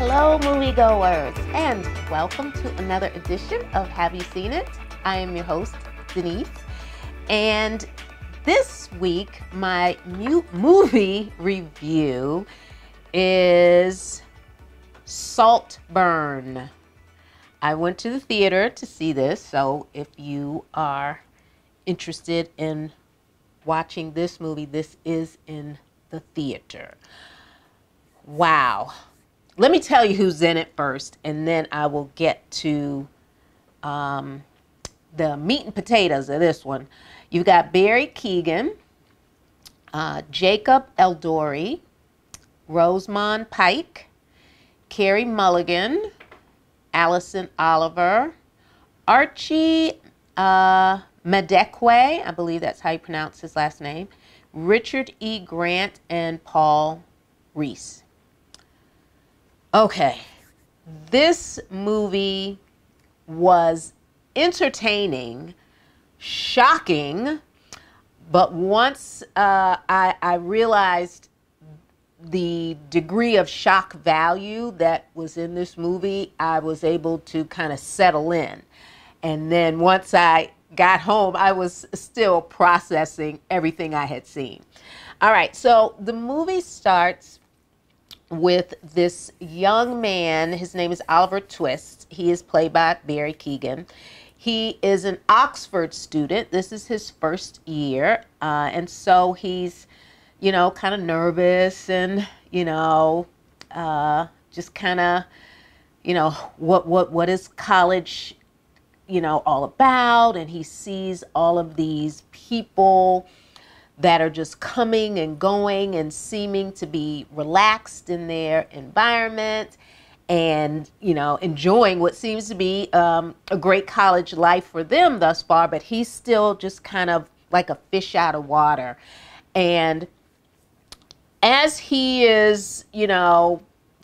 Hello, moviegoers, and welcome to another edition of Have You Seen It? I am your host, Denise, and this week my new movie review is Saltburn. I went to the theater to see this, so if you are interested in watching this movie, this is in the theater. Wow. Let me tell you who's in it first, and then I will get to the meat and potatoes of this one. You've got Barry Keoghan, Jacob Elordi, Rosamund Pike, Carey Mulligan, Allison Oliver, Archie Madekwe, I believe that's how you pronounce his last name, Richard E. Grant, and Paul Reese. Okay, this movie was entertaining, shocking, but once I realized the degree of shock value that was in this movie, I was able to kind of settle in. And then once I got home, I was still processing everything I had seen. All right, so the movie starts with this young man. His name is Oliver Twist. He is played by Barry Keoghan. He is an Oxford student. This is his first year. And so he's, kind of nervous and, just kind of, what is college, all about. And he sees all of these people that are just coming and going and seeming to be relaxed in their environment and, enjoying what seems to be a great college life for them thus far, but he's still just kind of like a fish out of water. And as he is,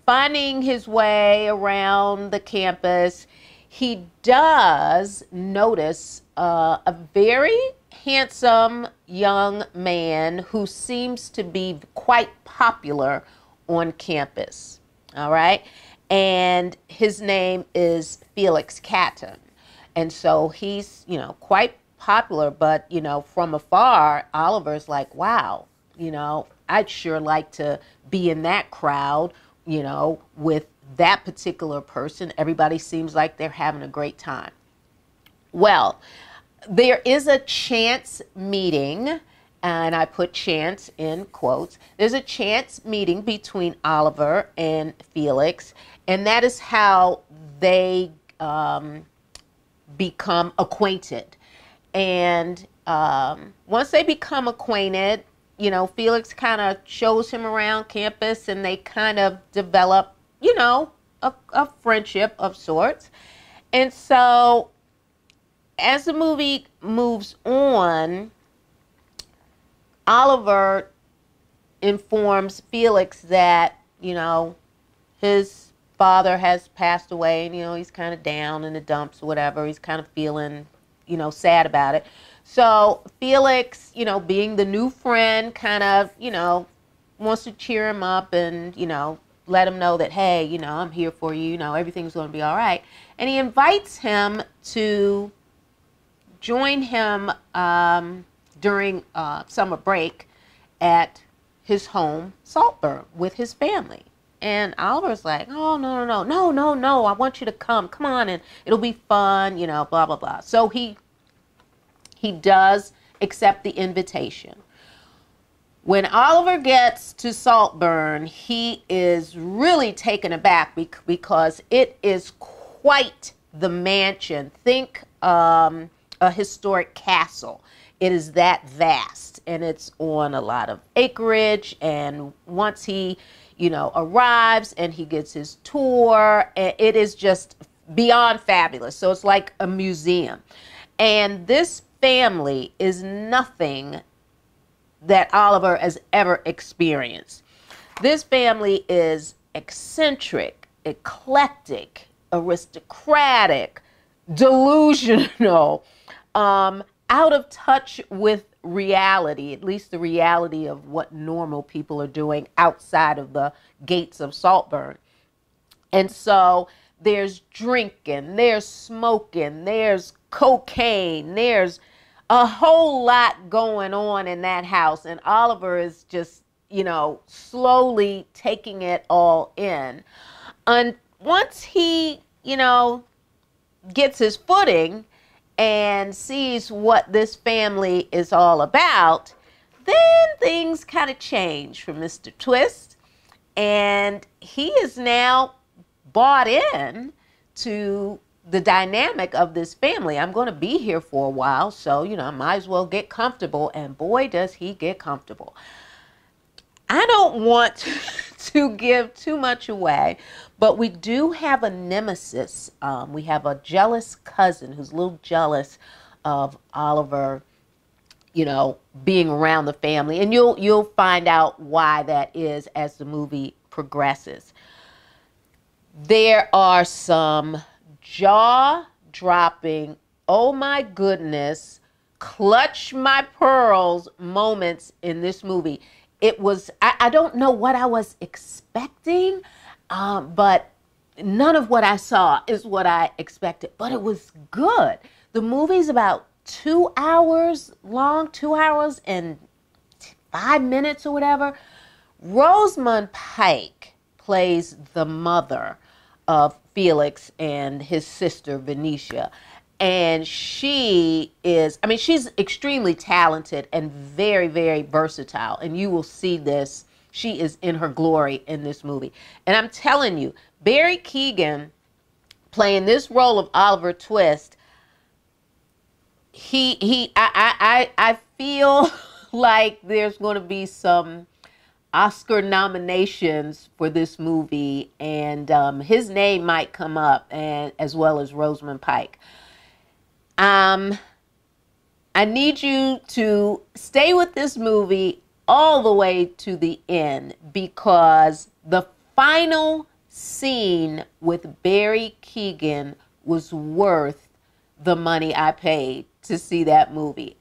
finding his way around the campus, he does notice a very handsome young man who seems to be quite popular on campus. All right. And his name is Felix Catton. And so he's, quite popular, but, from afar, Oliver's like, wow, I'd sure like to be in that crowd, with that particular person. Everybody seems like they're having a great time. Well, there is a chance meeting, and I put chance in quotes. There's a chance meeting between Oliver and Felix, and that is how they become acquainted. And once they become acquainted, Felix kind of shows him around campus, and they kind of develop, a friendship of sorts. And so as the movie moves on, Oliver informs Felix that, his father has passed away, and, he's kind of down in the dumps or whatever. He's kind of feeling, sad about it. So Felix, being the new friend, kind of, wants to cheer him up and, let him know that, hey, I'm here for you, everything's going to be all right. And he invites him to join him during summer break at his home, Saltburn, with his family. And Oliver's like, oh, no, I want you to come on, and it'll be fun, blah, blah, blah. So he does accept the invitation. When Oliver gets to Saltburn, he is really taken aback because it is quite the mansion. Think a historic castle. It is that vast, and it's on a lot of acreage. And once he, arrives and he gets his tour, it is just beyond fabulous. So it's like a museum. And this family is nothing that Oliver has ever experienced. This family is eccentric, eclectic, aristocratic, delusional, out of touch with reality, at least the reality of what normal people are doing outside of the gates of Saltburn. And so there's drinking, there's smoking, there's cocaine, there's a whole lot going on in that house. And Oliver is just, slowly taking it all in. And once he, gets his footing and sees what this family is all about, then things kind of change for Mr. Twist. And he is now bought in to the dynamic of this family. I'm going to be here for a while, so, I might as well get comfortable. And boy, does he get comfortable. I don't want to give too much away, but we do have a nemesis. We have a jealous cousin who's a little jealous of Oliver, being around the family. And you'll find out why that is as the movie progresses. There are some jaw-dropping, oh my goodness, clutch my pearls moments in this movie. It was, I don't know what I was expecting, but none of what I saw is what I expected, but it was good. The movie's about 2 hours long, 2 hours and 5 minutes or whatever. Rosamund Pike plays the mother of Felix and his sister Venetia. And she is, she's extremely talented and very, very versatile. And you will see this. She is in her glory in this movie. And I'm telling you, Barry Keoghan playing this role of Oliver Twist, I feel like there's going to be some Oscar nominations for this movie, and his name might come up, and as well as Rosamund Pike. I need you to stay with this movie all the way to the end, because the final scene with Barry Keoghan was worth the money I paid to see that movie.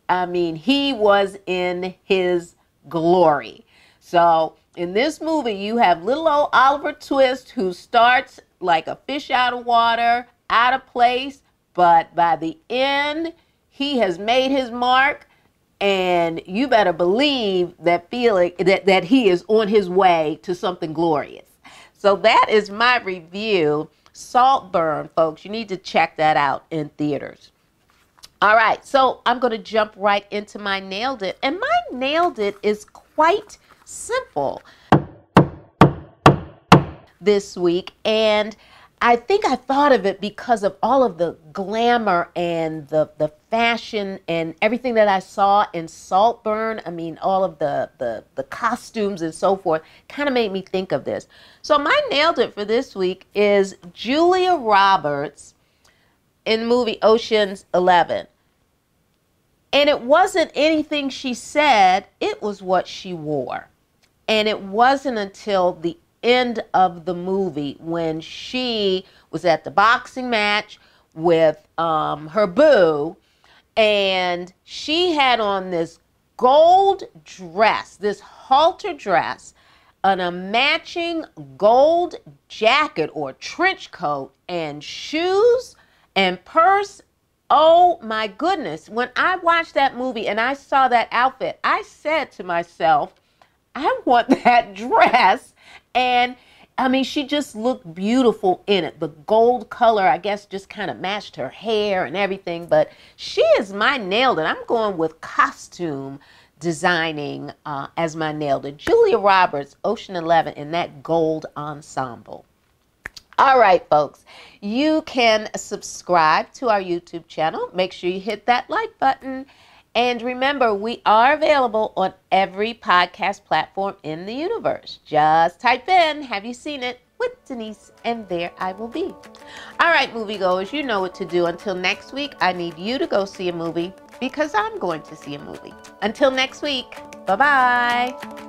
He was in his glory. So in this movie, you have little old Oliver Twist, who starts like a fish out of water, out of place, but by the end, he has made his mark, and you better believe that that he is on his way to something glorious. So that is my review. Saltburn, folks. You need to check that out in theaters. All right, so I'm going to jump right into my Nailed It. And my Nailed It is quite simple this week. And I think I thought of it because of all of the glamour and the fashion and everything that I saw in Saltburn. All of the costumes and so forth kind of made me think of this. So my Nailed It for this week is Julia Roberts in the movie Ocean's 11. And it wasn't anything she said, it was what she wore. And it wasn't until the end of the movie when she was at the boxing match with her boo, and she had on this gold dress, this halter dress, and a matching gold jacket or trench coat and shoes and purse. Oh my goodness. When I watched that movie and I saw that outfit, I said to myself, I want that dress. And she just looked beautiful in it. The gold color, I guess, just kind of matched her hair and everything. But she is my Nailed It. I'm going with costume designing as my Nailed It. Julia Roberts, Ocean 11, in that gold ensemble. All right, folks, you can subscribe to our YouTube channel. Make sure you hit that like button. And remember, we are available on every podcast platform in the universe. Just type in, "Have you seen it?" with Denise, and there I will be. All right, moviegoers, you know what to do. Until next week, I need you to go see a movie, because I'm going to see a movie. Until next week, bye-bye.